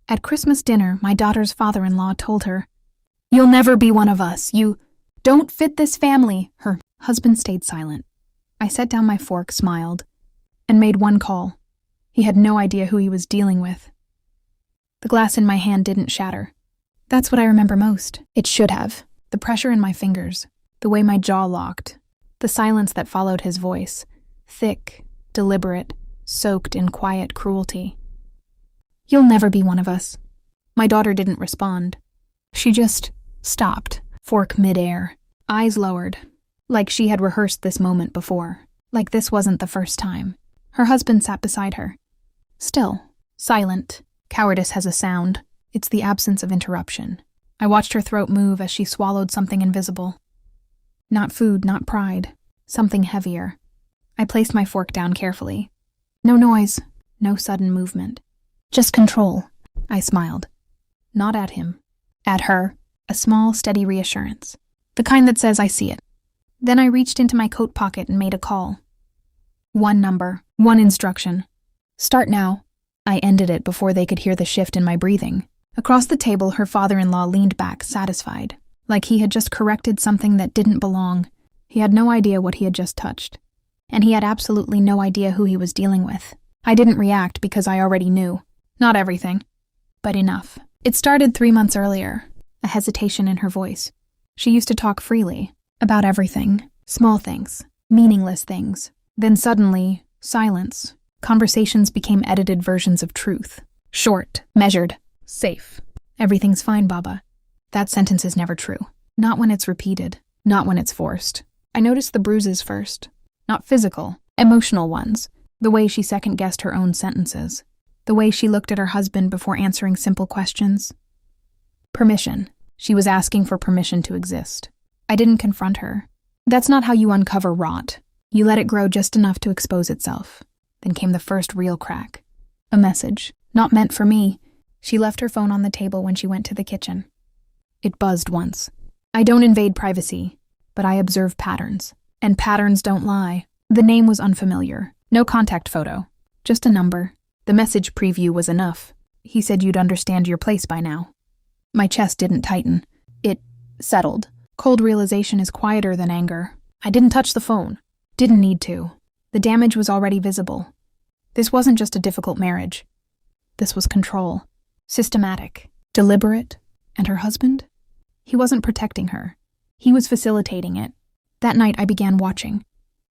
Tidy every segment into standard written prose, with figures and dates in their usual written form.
At Christmas dinner, my daughter's father-in-law told her, "You'll never be one of us. You don't fit this family." Her husband stayed silent. I set down my fork, smiled, and made one call. He had no idea who he was dealing with. The glass in my hand didn't shatter. That's what I remember most. It should have. The pressure in my fingers, the way my jaw locked, the silence that followed his voice, thick, deliberate, soaked in quiet cruelty. "You'll never be one of us." My daughter didn't respond. She just stopped, fork midair, eyes lowered, like she had rehearsed this moment before, like this wasn't the first time. Her husband sat beside her. Still, silent. Cowardice has a sound. It's the absence of interruption. I watched her throat move as she swallowed something invisible. Not food, not pride. Something heavier. I placed my fork down carefully. No noise, no sudden movement. Just control. I smiled. Not at him. At her. A small, steady reassurance. The kind that says I see it. Then I reached into my coat pocket and made a call. One number, one instruction. "Start now." I ended it before they could hear the shift in my breathing. Across the table, her father-in-law leaned back, satisfied, like he had just corrected something that didn't belong. He had no idea what he had just touched. And he had absolutely no idea who he was dealing with. I didn't react because I already knew. Not everything, but enough. It started 3 months earlier, a hesitation in her voice. She used to talk freely, about everything, small things, meaningless things. Then suddenly, silence. Conversations became edited versions of truth. Short, measured, safe. "Everything's fine, Baba." That sentence is never true. Not when it's repeated. Not when it's forced. I noticed the bruises first. Not physical, emotional ones. The way she second-guessed her own sentences. The way she looked at her husband before answering simple questions. Permission. She was asking for permission to exist. I didn't confront her. That's not how you uncover rot. You let it grow just enough to expose itself. Then came the first real crack. A message. Not meant for me. She left her phone on the table when she went to the kitchen. It buzzed once. I don't invade privacy, but I observe patterns. And patterns don't lie. The name was unfamiliar. No contact photo. Just a number. The message preview was enough. "He said you'd understand your place by now." My chest didn't tighten. It settled. Cold realization is quieter than anger. I didn't touch the phone. Didn't need to. The damage was already visible. This wasn't just a difficult marriage. This was control. Systematic. Deliberate. And her husband? He wasn't protecting her. He was facilitating it. That night I began watching.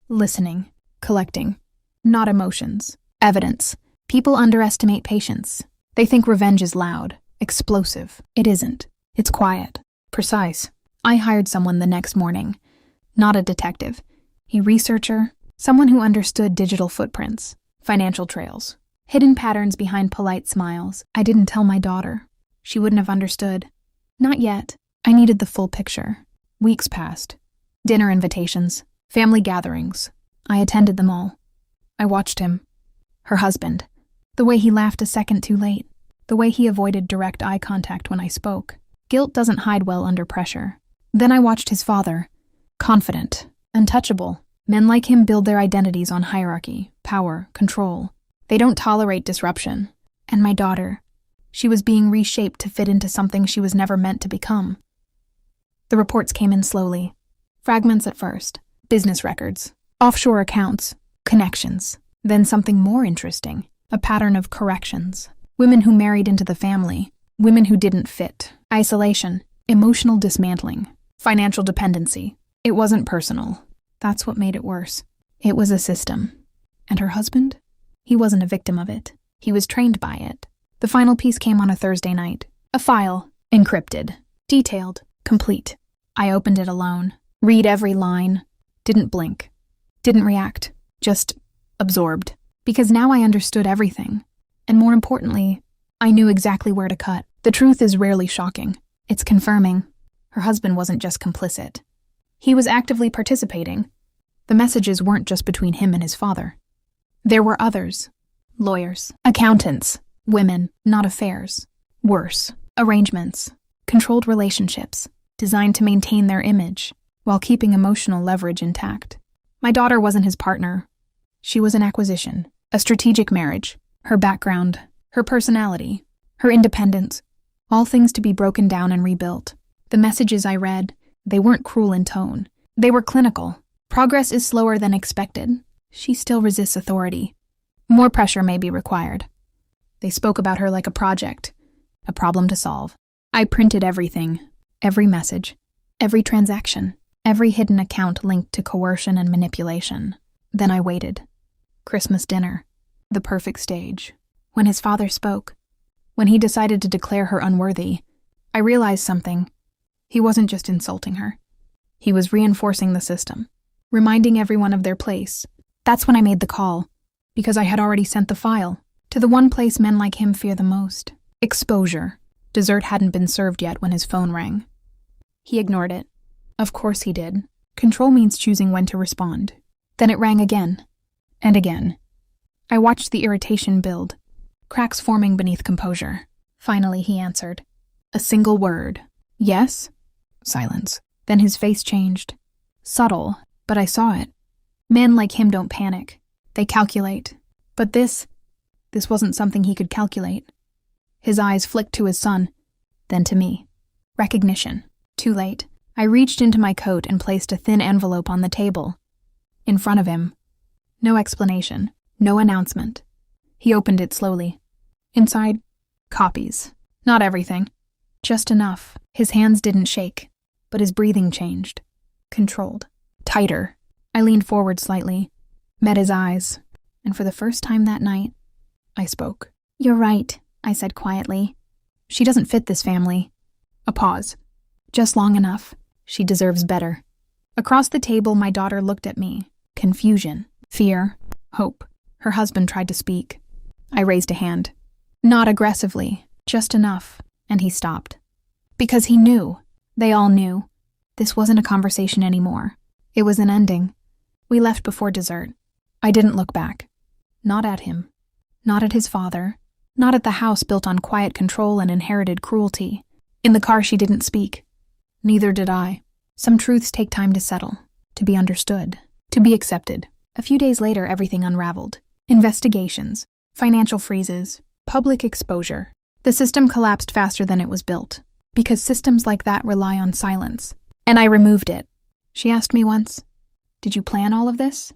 Listening. Collecting. Not emotions. Evidence. People underestimate patience. They think revenge is loud. Explosive. It isn't. It's quiet. Precise. I hired someone the next morning. Not a detective. A researcher. Someone who understood digital footprints. Financial trails. Hidden patterns behind polite smiles. I didn't tell my daughter. She wouldn't have understood. Not yet. I needed the full picture. Weeks passed. Dinner invitations. Family gatherings. I attended them all. I watched him. Her husband. The way he laughed a second too late. The way he avoided direct eye contact when I spoke. Guilt doesn't hide well under pressure. Then I watched his father. Confident. Untouchable. Men like him build their identities on hierarchy, power, control. They don't tolerate disruption. And my daughter. She was being reshaped to fit into something she was never meant to become. The reports came in slowly. Fragments at first. Business records. Offshore accounts. Connections. Then something more interesting. A pattern of corrections. Women who married into the family. Women who didn't fit. Isolation. Emotional dismantling. Financial dependency. It wasn't personal. That's what made it worse. It was a system. And her husband? He wasn't a victim of it. He was trained by it. The final piece came on a Thursday night. A file. Encrypted. Detailed. Complete. I opened it alone. Read every line. Didn't blink. Didn't react. Just absorbed. Because now I understood everything. And more importantly, I knew exactly where to cut. The truth is rarely shocking. It's confirming. Her husband wasn't just complicit. He was actively participating. The messages weren't just between him and his father. There were others. Lawyers. Accountants. Women. Not affairs. Worse. Arrangements. Controlled relationships. Designed to maintain their image, while keeping emotional leverage intact. My daughter wasn't his partner. She was an acquisition. A strategic marriage. Her background. Her personality. her independence, all things to be broken down and rebuilt. The messages I read, they weren't cruel in tone. They were clinical. Progress is slower than expected. She still resists authority. More pressure may be required. They spoke about her like a project, a problem to solve. I printed everything, every message, every transaction, every hidden account linked to coercion and manipulation. Then I waited. Christmas dinner, the perfect stage. When his father spoke, when he decided to declare her unworthy, I realized something. He wasn't just insulting her. He was reinforcing the system, reminding everyone of their place. That's when I made the call, because I had already sent the file to the one place men like him fear the most. Exposure. Dessert hadn't been served yet when his phone rang. He ignored it. Of course he did. Control means choosing when to respond. Then it rang again. And again. I watched the irritation build, cracks forming beneath composure. Finally he answered. A single word. Yes? Silence. Then his face changed. Subtle, but I saw it. Men like him don't panic. They calculate. But this wasn't something he could calculate. His eyes flicked to his son, then to me. Recognition. Too late. I reached into my coat and placed a thin envelope on the table. In front of him. No explanation. No announcement. He opened it slowly. Inside, copies. Not everything. Just enough. His hands didn't shake, but his breathing changed. Controlled. Tighter. I leaned forward slightly, met his eyes, and for the first time that night, I spoke. You're right, I said quietly. She doesn't fit this family. A pause. Just long enough. She deserves better. Across the table, my daughter looked at me. Confusion. Fear. Hope. Her husband tried to speak. I raised a hand. Not aggressively. Just enough. And he stopped. Because he knew. They all knew. This wasn't a conversation anymore. It was an ending. We left before dessert. I didn't look back. Not at him. Not at his father. Not at the house built on quiet control and inherited cruelty. In the car she didn't speak. Neither did I. Some truths take time to settle, to be understood, to be accepted. A few days later everything unraveled. Investigations, financial freezes, public exposure. The system collapsed faster than it was built, because systems like that rely on silence. And I removed it. She asked me once, "Did you plan all of this?"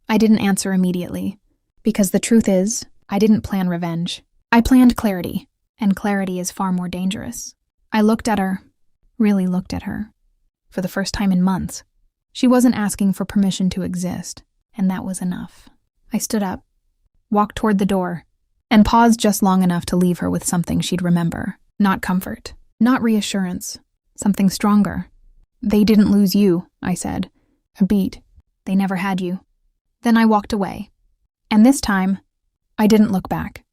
I didn't answer immediately, because the truth is, I didn't plan revenge. I planned clarity, and clarity is far more dangerous. I looked at her, really looked at her, for the first time in months. She wasn't asking for permission to exist, and that was enough. I stood up, walked toward the door, and paused just long enough to leave her with something she'd remember. Not comfort, not reassurance, something stronger. They didn't lose you, I said. A beat. They never had you. Then I walked away. And this time, I didn't look back.